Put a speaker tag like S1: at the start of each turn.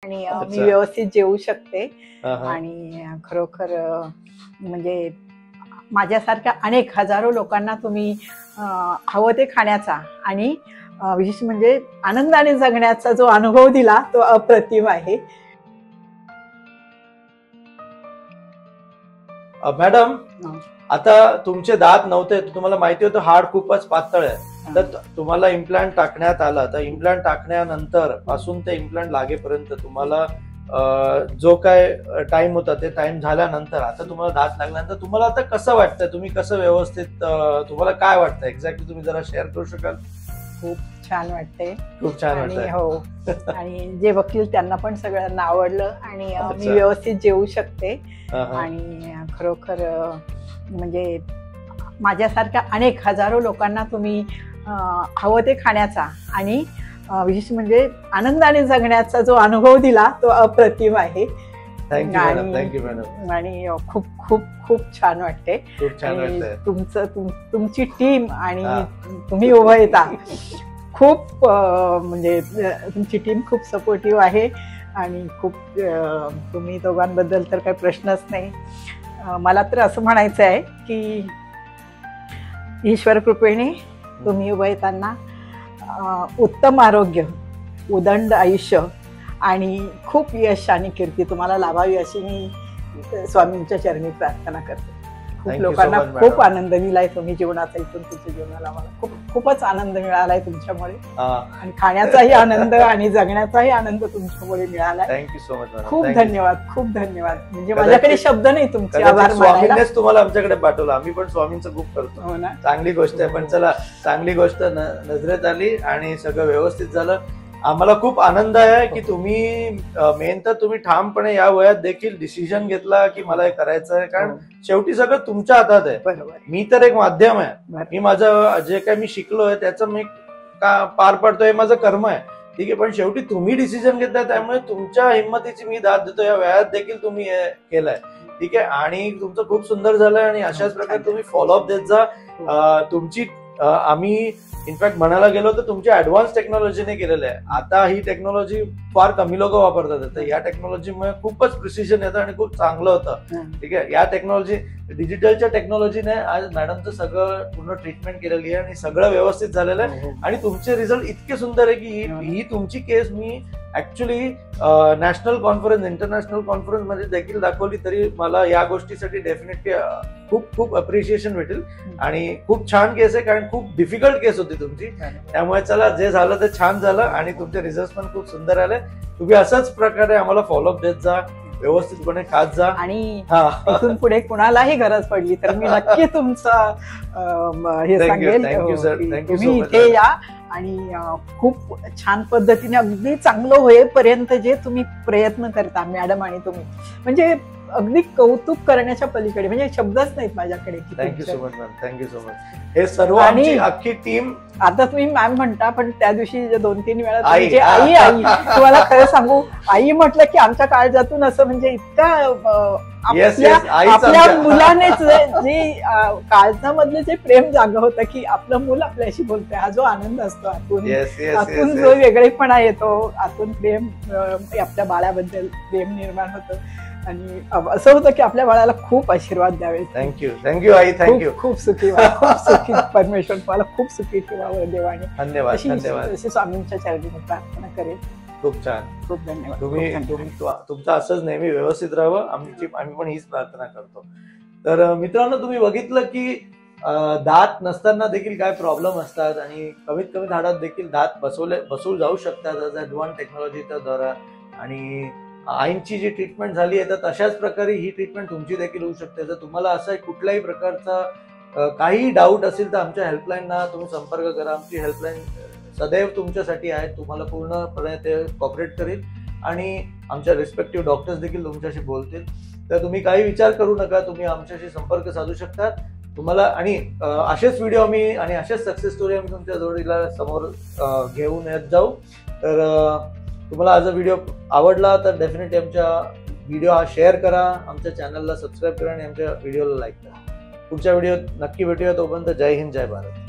S1: आणि मी व्यवस्थित जेवू शकते आणि खरोखर म्हणजे माझ्यासारख्या अनेक हजारो लोकांना तुम्ही हवं ते खाण्याचा आणि विशेष म्हणजे आनंदाने जगण्याचा जो अनुभव दिला तो अप्रतिम आहे.
S2: मॅडम, आता तुमचे दात नव्हते, तुम्हाला माहिती होतं हाड खूपच पातळ आहे, तर तुम्हाला इम्प्लांट टाकण्यात आला. तर इम्प्लांट टाकण्यानंतर पासून ते इम्प्लांट लागेपर्यंत तुम्हाला जो काय टाइम होता ते टाइम झाल्यानंतर आता तुम्हाला दात लागल्यानंतर तुम्हाला आता कसं वाटतंय? तुम्ही कसं व्यवस्थित, तुम्हाला काय वाटतं एक्झॅक्टली, तुम्ही जरा शेअर करू शकाल?
S1: खूप छान वाटते,
S2: खूप छान वाटतंय.
S1: हो, आणि जे वकील त्यांना पण सगळ्यांना आवडलं आणि मी व्यवस्थित जेवू शकते आणि खरोखर म्हणजे माझ्यासारख्या अनेक हजारो लोकांना तुम्ही हवं ते खाण्याचा आणि विशेष म्हणजे आनंदाने जगण्याचा जो अनुभव दिला तो अप्रतिम आहे.
S2: Thank you madam.
S1: आणि खूप खूप खूप छान वाटते. तुमची टीम आणि तुम्ही उभं येता खूप म्हणजे तुमची टीम खूप सपोर्टिव्ह आहे आणि खूप तुम्ही दोघांबद्दल तर काही प्रश्नच नाही. मला तर असं म्हणायचं आहे की ईश्वर कृपेने तुम्ही उभं येताना उत्तम आरोग्य, उदंड आयुष्य आणि खूप यश आणि कीर्ती तुम्हाला लाभावी अशी मी स्वामींच्या चरणी प्रार्थना करते. खूप लोकांना खूप आनंद दिलाय तुम्ही जीवनाचा, इथून तुमच्या जीवनाला मला खूपच आनंद मिळालाय तुमच्यामुळे आणि खाण्याचाही आनंद आणि जगण्याचाही आनंद तुमच्यामुळे मिळालाय.
S2: Thank you so much.
S1: खूप धन्यवाद, खूप धन्यवाद. म्हणजे माझ्याकडे शब्द नाही तुमचे आभार मानायला.
S2: तुम्हाला आमच्याकडे पाठवलं, आम्ही पण स्वामींचं खूप करतो. चांगली गोष्ट आहे, पण चला चांगली गोष्ट नजरेत आली आणि सगळं व्यवस्थित झालं. आम्हाला खूप आनंद आहे की तुम्ही मेन तर तुम्ही ठामपणे या वयात देखील डिसिजन घेतला की मला हे करायचं आहे, कारण शेवटी सगळं तुमच्या हातात आहे. मी तर एक माध्यम आहे, मी माझं जे काही मी शिकलोय त्याचं मी पार पाडतोय, माझं कर्म आहे, ठीक आहे. पण शेवटी तुम्ही डिसिजन घेतलाय, त्यामुळे तुमच्या हिंमतीची मी दाद देतो. या वयात देखील तुम्ही हे केलंय, ठीक आहे, आणि तुमचं खूप सुंदर झालंय आणि अशाच प्रकारे तुम्ही फॉलोअप देत जा. तुमची आम्ही इनफॅक्ट म्हणायला गेलो तर तुमची ऍडव्हान्स टेक्नॉलॉजीने केलेलं आहे. आता ही टेक्नॉलॉजी फार कमी लोक वापरतात, तर या टेक्नॉलॉजीमुळे खूपच प्रिसिजन येतं आणि खूप चांगलं होतं, ठीक आहे. या टेक्नॉलॉजी, डिजिटलच्या टेक्नॉलॉजीने आज मॅडमचं सगळं पूर्ण ट्रीटमेंट केलेली आहे आणि सगळं व्यवस्थित झालेलं आहे आणि तुमचे रिझल्ट इतके सुंदर आहे की ही तुमची केस मी actually national conference, international conference मध्ये देखील दाखवली, तरी मला या गोष्टीसाठी डेफिनेटली खूप खूप अप्रिशिएशन भेटेल. आणि खूप छान केस आहे, कारण खूप डिफिकल्ट केस होती तुमची, त्यामुळे चला जे झालं ते छान झालं आणि तुमचे रिझल्ट पण खूप सुंदर आले. तुम्ही अशाच प्रकारे आम्हाला फॉलोअप देत जा, व्यवस्थितपणे खात जा
S1: आणि इथून पुढे कुणालाही गरज पडली तर मी नक्की तुमचं हे सांगेल. तुम्ही इथे या आणि खूप छान पद्धतीने अगदी चांगलं होईपर्यंत जे तुम्ही प्रयत्न करता मॅडम आणि तुम्ही, म्हणजे अगदी कौतुक करण्याच्या पलीकडे, म्हणजे शब्दच नाहीत माझ्याकडे.
S2: Thank you so much ma'am, thank you so much. हे सर्व आमची अख्खी टीम.
S1: आता तुम्ही मॅम म्हणता, पण त्या दिवशी 2-3 वेळा म्हणजे आई आई तुम्हाला खरं सांगू, आई म्हटलं की आमच्या काळजातून असं म्हणजे इतका आपल्या मुलानेच जे काळजामधलं जे प्रेम जागं होतं की आपलं मूल आपल्याशी बोलतंय, हा जो आनंद असतो आतून जो वेगळेपणा येतो, आतून प्रेम, आपल्या बाळाबद्दल प्रेम निर्माण होतं आणि असं होतं की आपल्या बाळाला खूप आशीर्वाद द्यावे.
S2: थँक्यू आई, थँक्यू.
S1: खूप सुखी व्हा, खूप सुखी परमेश्वर तुम्हाला खूप सुखी ठेवावं देवाने.
S2: धन्यवाद, धन्यवाद.
S1: अशी स्वामींच्या चरणी प्रार्थना करेन.
S2: खूप छान, खूप धन्यवाद. तुमचं असंच नेहमी व्यवस्थित राहावं, आम्ही पण हीच प्रार्थना करतो. तर मित्रांनो, तुम्ही बघितलं की दात नसताना देखील काय प्रॉब्लेम असतात आणि कमीत कमी दातात देखील दात बसवू जाऊ शकतात ऍडव्हान्स टेक्नॉलॉजीच्या द्वारा. आणि आईंची जी ट्रीटमेंट झाली आहे तर तशाच प्रकारे ही ट्रीटमेंट तुमची देखील होऊ शकते. जर तुम्हाला असा कुठल्याही प्रकारचा काही डाऊट असेल तर आमच्या हेल्पलाईनला तुम्ही संपर्क करा. आमची हेल्पलाईन सदैव तुमच्यासाठी आहे, तुम्हाला पूर्णपणे ते कॉपरेट करेल आणि आमच्या रिस्पेक्टिव्ह डॉक्टर्स देखील तुमच्याशी बोलतील. तर तुम्ही काही विचार करू नका, तुम्ही आमच्याशी संपर्क साधू शकता. तुम्हाला आणि असेच व्हिडिओ आम्ही आणि असेच सक्सेस स्टोरी आम्ही तुमच्या जोडीला समोर घेऊन येत जाऊ. तर तुम्हाला हा जर व्हिडिओ आवडला तर डेफिनेटली आमच्या व्हिडिओ हा शेअर करा, आमच्या चॅनलला सबस्क्राईब करा आणि आमच्या व्हिडिओला लाईक करा. पुढच्या व्हिडिओत नक्की भेटूया. तोपर्यंत जय हिंद, जय भारत.